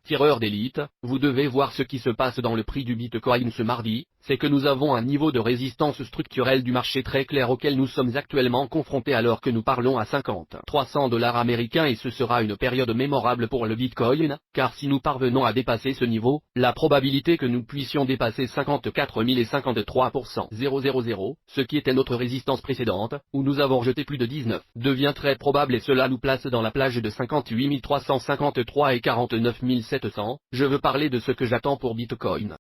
tireurs d'élite, vous devez voir ce qui se passe dans le prix du Bitcoin ce mardi, c'est que nous avons un niveau de résistance structurelle du marché très clair auquel nous sommes actuellement confrontés alors que nous parlons à 50-300 $ américains et ce sera une période mémorable pour le Bitcoin, car si nous parvenons à dépasser ce niveau, la probabilité que nous puissions dépasser 54 000 et 53%, 000, ce qui était notre résistance précédente, où nous avons rejeté plus de 19, devient très probable et cela nous place dans la plage de 58 353 et 49 700, je veux parler de ce que j'attends pour Bitcoin.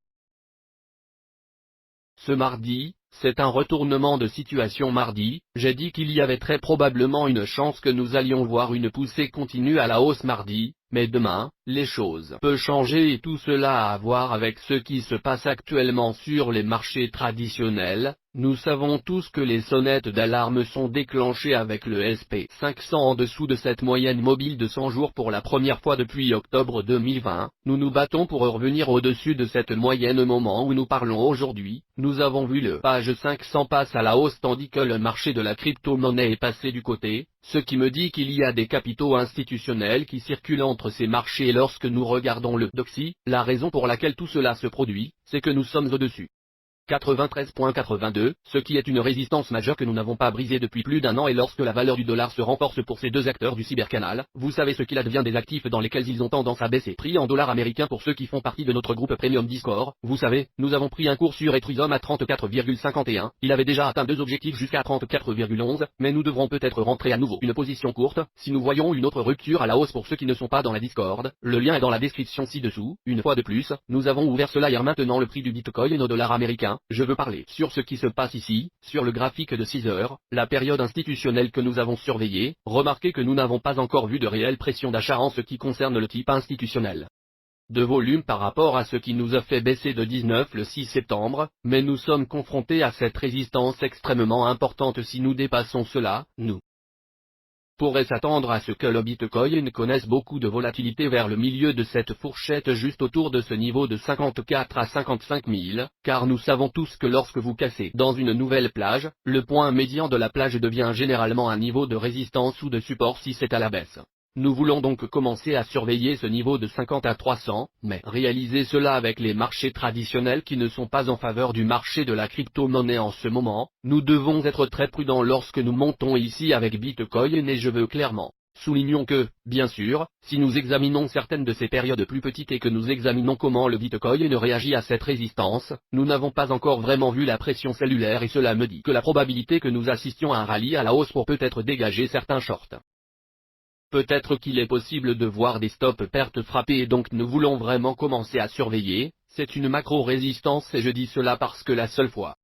Ce mardi, c'est un retournement de situation mardi, j'ai dit qu'il y avait très probablement une chance que nous allions voir une poussée continue à la hausse mardi, mais demain, les choses peuvent changer et tout cela a à voir avec ce qui se passe actuellement sur les marchés traditionnels. Nous savons tous que les sonnettes d'alarme sont déclenchées avec le SP500 en dessous de cette moyenne mobile de 100 jours pour la première fois depuis octobre 2020. Nous nous battons pour revenir au-dessus de cette moyenne au moment où nous parlons aujourd'hui. Nous avons vu le page 500 passe à la hausse tandis que le marché de la crypto-monnaie est passé du côté, ce qui me dit qu'il y a des capitaux institutionnels qui circulent entre ces marchés et lorsque nous regardons le DXY, la raison pour laquelle tout cela se produit, c'est que nous sommes au-dessus. 93.82, ce qui est une résistance majeure que nous n'avons pas brisée depuis plus d'un an et lorsque la valeur du dollar se renforce pour ces deux acteurs du cybercanal, vous savez ce qu'il advient des actifs dans lesquels ils ont tendance à baisser. Prix en dollars américains pour ceux qui font partie de notre groupe Premium Discord, vous savez, nous avons pris un cours sur Ethereum à 34,51, il avait déjà atteint deux objectifs jusqu'à 34,11, mais nous devrons peut-être rentrer à nouveau une position courte, si nous voyons une autre rupture à la hausse pour ceux qui ne sont pas dans la Discord, le lien est dans la description ci-dessous. Une fois de plus, nous avons ouvert cela hier maintenant le prix du Bitcoin au dollar américain. Je veux parler sur ce qui se passe ici, sur le graphique de 6 heures, la période institutionnelle que nous avons surveillée. Remarquez que nous n'avons pas encore vu de réelle pression d'achat en ce qui concerne le type institutionnel de volume par rapport à ce qui nous a fait baisser de 19 le 6 septembre, mais nous sommes confrontés à cette résistance extrêmement importante. Si nous dépassons cela, nous pourrait s'attendre à ce que le Bitcoin connaisse beaucoup de volatilité vers le milieu de cette fourchette juste autour de ce niveau de 54 à 55 000, car nous savons tous que lorsque vous cassez dans une nouvelle plage, le point médian de la plage devient généralement un niveau de résistance ou de support si c'est à la baisse. Nous voulons donc commencer à surveiller ce niveau de 50 à 300, mais réaliser cela avec les marchés traditionnels qui ne sont pas en faveur du marché de la crypto-monnaie en ce moment. Nous devons être très prudents lorsque nous montons ici avec Bitcoin et je veux clairement soulignons que, bien sûr, si nous examinons certaines de ces périodes plus petites et que nous examinons comment le Bitcoin réagit à cette résistance, nous n'avons pas encore vraiment vu la pression cellulaire et cela me dit que la probabilité que nous assistions à un rallye à la hausse pour peut-être dégager certains shorts. Peut-être qu'il est possible de voir des stop pertes frapper et donc nous voulons vraiment commencer à surveiller, c'est une macro-résistance et je dis cela parce que la seule fois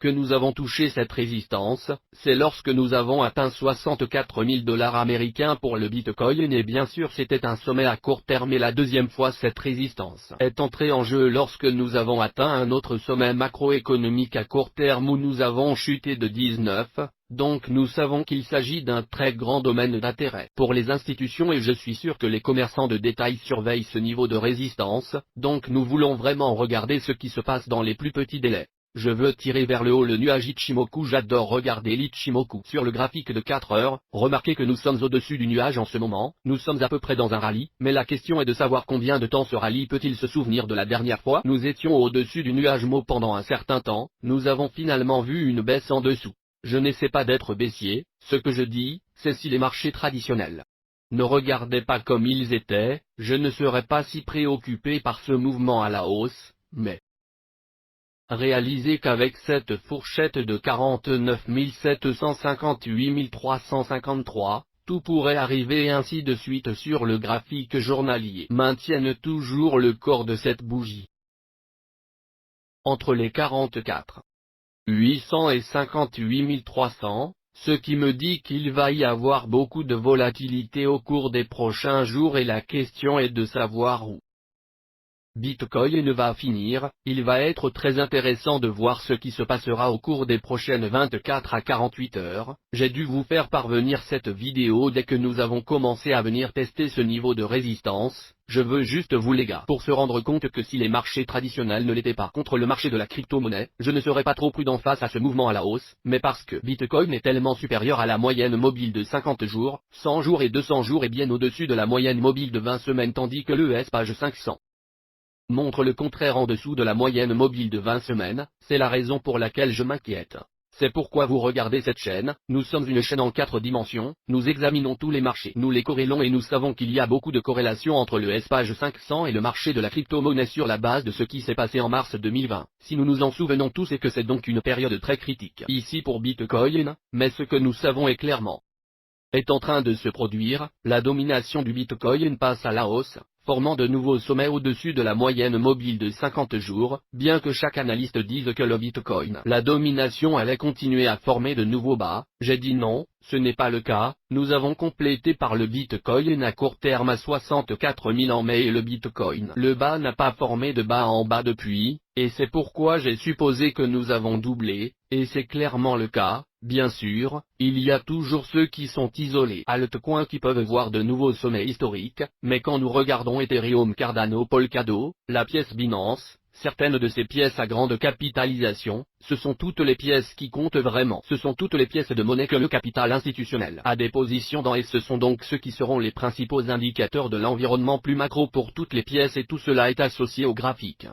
que nous avons touché cette résistance, c'est lorsque nous avons atteint 64 000 $ américains pour le Bitcoin et bien sûr c'était un sommet à court terme et la deuxième fois cette résistance est entrée en jeu lorsque nous avons atteint un autre sommet macroéconomique à court terme où nous avons chuté de 19. Donc nous savons qu'il s'agit d'un très grand domaine d'intérêt pour les institutions et je suis sûr que les commerçants de détail surveillent ce niveau de résistance, donc nous voulons vraiment regarder ce qui se passe dans les plus petits délais. Je veux tirer vers le haut le nuage Ichimoku. J'adore regarder l'Ichimoku sur le graphique de 4 heures, remarquez que nous sommes au-dessus du nuage en ce moment, nous sommes à peu près dans un rallye, mais la question est de savoir combien de temps ce rallye peut-il se souvenir de la dernière fois. Nous étions au-dessus du nuage Mo pendant un certain temps, nous avons finalement vu une baisse en dessous. Je n'essaie pas d'être baissier, ce que je dis, c'est si les marchés traditionnels ne regardaient pas comme ils étaient, je ne serais pas si préoccupé par ce mouvement à la hausse, mais réalisez qu'avec cette fourchette de 49 758 353, tout pourrait arriver et ainsi de suite sur le graphique journalier. Maintiennent toujours le corps de cette bougie entre les 44 800 et 58 300, ce qui me dit qu'il va y avoir beaucoup de volatilité au cours des prochains jours et la question est de savoir où Bitcoin va finir, il va être très intéressant de voir ce qui se passera au cours des prochaines 24 à 48 heures. J'ai dû vous faire parvenir cette vidéo dès que nous avons commencé à venir tester ce niveau de résistance. Je veux juste vous les gars pour se rendre compte que si les marchés traditionnels ne l'étaient pas contre le marché de la crypto-monnaie, je ne serais pas trop prudent face à ce mouvement à la hausse, mais parce que Bitcoin est tellement supérieur à la moyenne mobile de 50 jours, 100 jours et 200 jours et bien au-dessus de la moyenne mobile de 20 semaines tandis que le S&P 500 montre le contraire en dessous de la moyenne mobile de 20 semaines, c'est la raison pour laquelle je m'inquiète. C'est pourquoi vous regardez cette chaîne, nous sommes une chaîne en 4 dimensions, nous examinons tous les marchés, nous les corrélons et nous savons qu'il y a beaucoup de corrélations entre le S&P 500 et le marché de la crypto-monnaie sur la base de ce qui s'est passé en mars 2020. Si nous nous en souvenons tous et que c'est donc une période très critique ici pour Bitcoin, mais ce que nous savons est clairement est en train de se produire, la domination du Bitcoin passe à la hausse, formant de nouveaux sommets au-dessus de la moyenne mobile de 50 jours, bien que chaque analyste dise que le Bitcoin, la domination allait continuer à former de nouveaux bas, j'ai dit non, ce n'est pas le cas, nous avons complété par le Bitcoin à court terme à 64 000 en mai et le Bitcoin. Le bas n'a pas formé de bas en bas depuis, et c'est pourquoi j'ai supposé que nous avons doublé, et c'est clairement le cas. Bien sûr, il y a toujours ceux qui sont isolés altcoins qui peuvent voir de nouveaux sommets historiques, mais quand nous regardons Ethereum, Cardano, Polkadot, la pièce Binance, certaines de ces pièces à grande capitalisation, ce sont toutes les pièces qui comptent vraiment. Ce sont toutes les pièces de monnaie que le capital institutionnel a des positions dans et ce sont donc ceux qui seront les principaux indicateurs de l'environnement plus macro pour toutes les pièces et tout cela est associé au graphique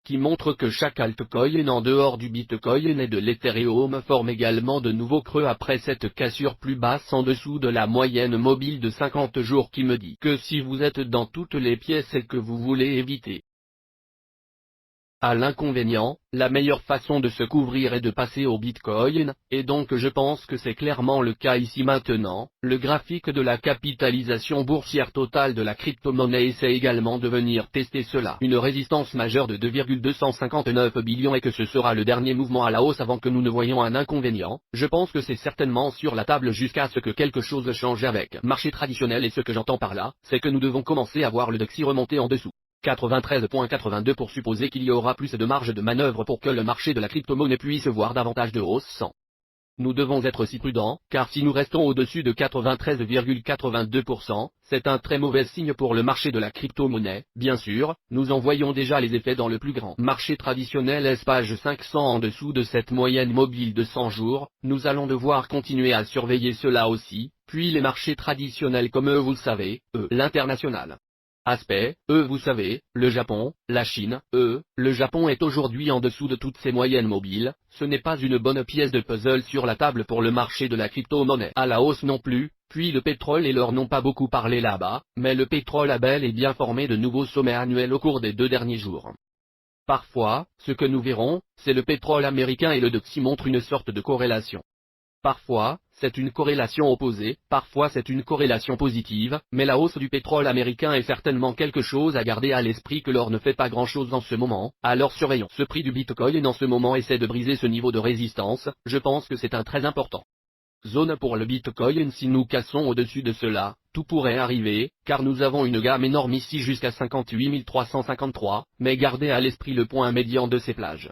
qui montre que chaque altcoin en dehors du Bitcoin et de l'Ethereum forme également de nouveaux creux après cette cassure plus basse en dessous de la moyenne mobile de 50 jours qui me dit que si vous êtes dans toutes les pièces et que vous voulez éviter à l'inconvénient, la meilleure façon de se couvrir est de passer au Bitcoin, et donc je pense que c'est clairement le cas ici maintenant. Le graphique de la capitalisation boursière totale de la crypto-monnaie essaie également de venir tester cela. Une résistance majeure de 2,259 billions et que ce sera le dernier mouvement à la hausse avant que nous ne voyions un inconvénient. Je pense que c'est certainement sur la table jusqu'à ce que quelque chose change avec marché traditionnel et ce que j'entends par là, c'est que nous devons commencer à voir le DXY remonter en dessous. 93.82 pour supposer qu'il y aura plus de marge de manœuvre pour que le marché de la crypto-monnaie puisse voir davantage de hausse sans. Nous devons être si prudents, car si nous restons au-dessus de 93,82%, c'est un très mauvais signe pour le marché de la crypto-monnaie. Bien sûr, nous en voyons déjà les effets dans le plus grand marché traditionnel S&P 500 en dessous de cette moyenne mobile de 100 jours, nous allons devoir continuer à surveiller cela aussi, puis les marchés traditionnels comme vous le savez, l'international. Aspect, vous savez, le Japon, la Chine, le Japon est aujourd'hui en dessous de toutes ses moyennes mobiles, ce n'est pas une bonne pièce de puzzle sur la table pour le marché de la crypto-monnaie. À la hausse non plus, puis le pétrole et l'or n'ont pas beaucoup parlé là-bas, mais le pétrole a bel et bien formé de nouveaux sommets annuels au cours des 2 derniers jours. Parfois, ce que nous verrons, c'est le pétrole américain et le DXY montrent une sorte de corrélation. Parfois, c'est une corrélation opposée, parfois c'est une corrélation positive, mais la hausse du pétrole américain est certainement quelque chose à garder à l'esprit que l'or ne fait pas grand-chose en ce moment, alors surveillons. Ce prix du Bitcoin en ce moment essaie de briser ce niveau de résistance, je pense que c'est un très important zone pour le Bitcoin. Si nous cassons au-dessus de cela, tout pourrait arriver, car nous avons une gamme énorme ici jusqu'à 58 353, mais gardez à l'esprit le point médian de ces plages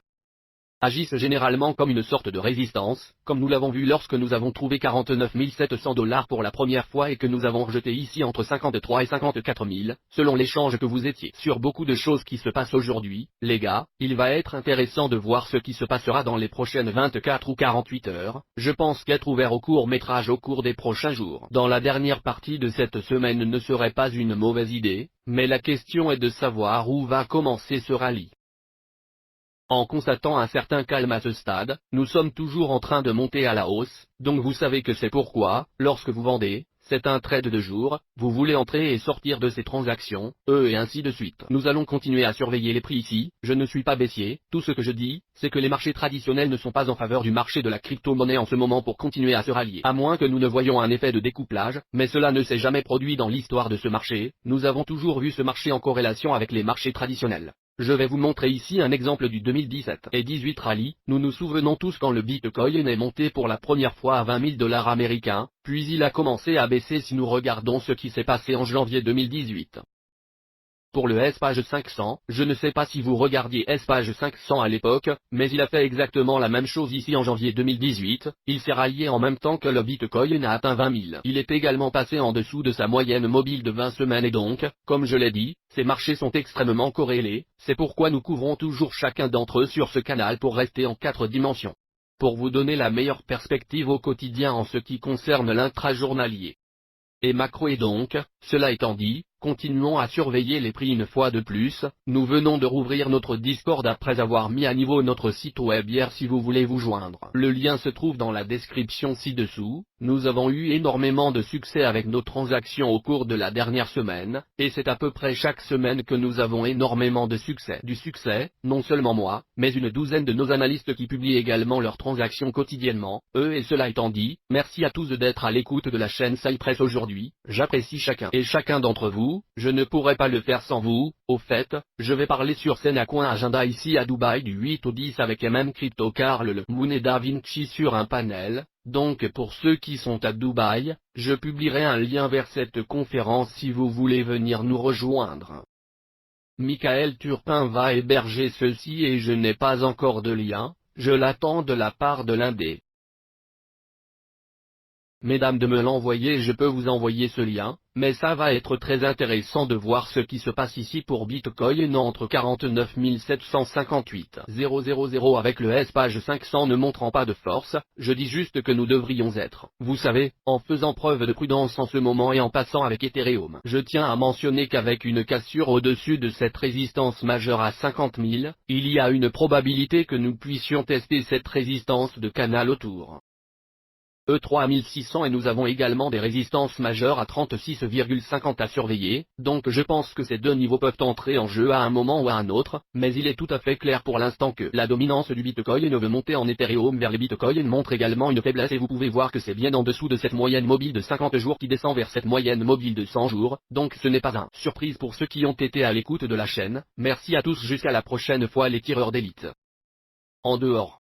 agissent généralement comme une sorte de résistance, comme nous l'avons vu lorsque nous avons trouvé 49 700 $ pour la première fois et que nous avons rejeté ici entre 53 et 54 000, selon l'échange que vous étiez. Sur beaucoup de choses qui se passent aujourd'hui, les gars, il va être intéressant de voir ce qui se passera dans les prochaines 24 ou 48 heures, je pense qu'être ouvert au court-métrage au cours des prochains jours, dans la dernière partie de cette semaine ne serait pas une mauvaise idée, mais la question est de savoir où va commencer ce rallye. En constatant un certain calme à ce stade, nous sommes toujours en train de monter à la hausse, donc vous savez que c'est pourquoi, lorsque vous vendez, c'est un trade de jour, vous voulez entrer et sortir de ces transactions, et ainsi de suite. Nous allons continuer à surveiller les prix ici, je ne suis pas baissier, tout ce que je dis, c'est que les marchés traditionnels ne sont pas en faveur du marché de la crypto-monnaie en ce moment pour continuer à se rallier. À moins que nous ne voyions un effet de découplage, mais cela ne s'est jamais produit dans l'histoire de ce marché, nous avons toujours vu ce marché en corrélation avec les marchés traditionnels. Je vais vous montrer ici un exemple du 2017 et 18 rallye. Nous nous souvenons tous quand le Bitcoin est monté pour la première fois à 20 000 $ américains, puis il a commencé à baisser si nous regardons ce qui s'est passé en janvier 2018. Pour le S-Page 500, je ne sais pas si vous regardiez S-Page 500 à l'époque, mais il a fait exactement la même chose ici en janvier 2018, il s'est rallié en même temps que le Bitcoin a atteint 20 000. Il est également passé en dessous de sa moyenne mobile de 20 semaines et donc, comme je l'ai dit, ces marchés sont extrêmement corrélés, c'est pourquoi nous couvrons toujours chacun d'entre eux sur ce canal pour rester en 4 dimensions. Pour vous donner la meilleure perspective au quotidien en ce qui concerne l'intrajournalier et macro et donc, cela étant dit, continuons à surveiller les prix une fois de plus, nous venons de rouvrir notre Discord après avoir mis à niveau notre site web hier si vous voulez vous joindre. Le lien se trouve dans la description ci-dessous, nous avons eu énormément de succès avec nos transactions au cours de la dernière semaine, et c'est à peu près chaque semaine que nous avons énormément de succès. Du succès, non seulement moi, mais une douzaine de nos analystes qui publient également leurs transactions quotidiennement, et cela étant dit, merci à tous d'être à l'écoute de la chaîne Cypress aujourd'hui, j'apprécie chacun et chacun d'entre vous, je ne pourrais pas le faire sans vous. Au fait, je vais parler sur Senacoin Agenda ici à Dubaï du 8 au 10 avec MM Crypto Carl le Moon et Da Vinci sur un panel, donc pour ceux qui sont à Dubaï, je publierai un lien vers cette conférence si vous voulez venir nous rejoindre. Michael Turpin va héberger ceci et je n'ai pas encore de lien, je l'attends de la part de l'un des mesdames de me l'envoyer, je peux vous envoyer ce lien, mais ça va être très intéressant de voir ce qui se passe ici pour Bitcoin entre 49 758 000 avec le S-Page 500 ne montrant pas de force, je dis juste que nous devrions être, vous savez, en faisant preuve de prudence en ce moment et en passant avec Ethereum. Je tiens à mentionner qu'avec une cassure au-dessus de cette résistance majeure à 50 000, il y a une probabilité que nous puissions tester cette résistance de canal autour E3600 et nous avons également des résistances majeures à 36,50 à surveiller, donc je pense que ces deux niveaux peuvent entrer en jeu à un moment ou à un autre, mais il est tout à fait clair pour l'instant que la dominance du Bitcoin veut monter en Ethereum vers les Bitcoin montre également une faiblesse et vous pouvez voir que c'est bien en dessous de cette moyenne mobile de 50 jours qui descend vers cette moyenne mobile de 100 jours, donc ce n'est pas un surprise pour ceux qui ont été à l'écoute de la chaîne, merci à tous jusqu'à la prochaine fois les tireurs d'élite. En dehors.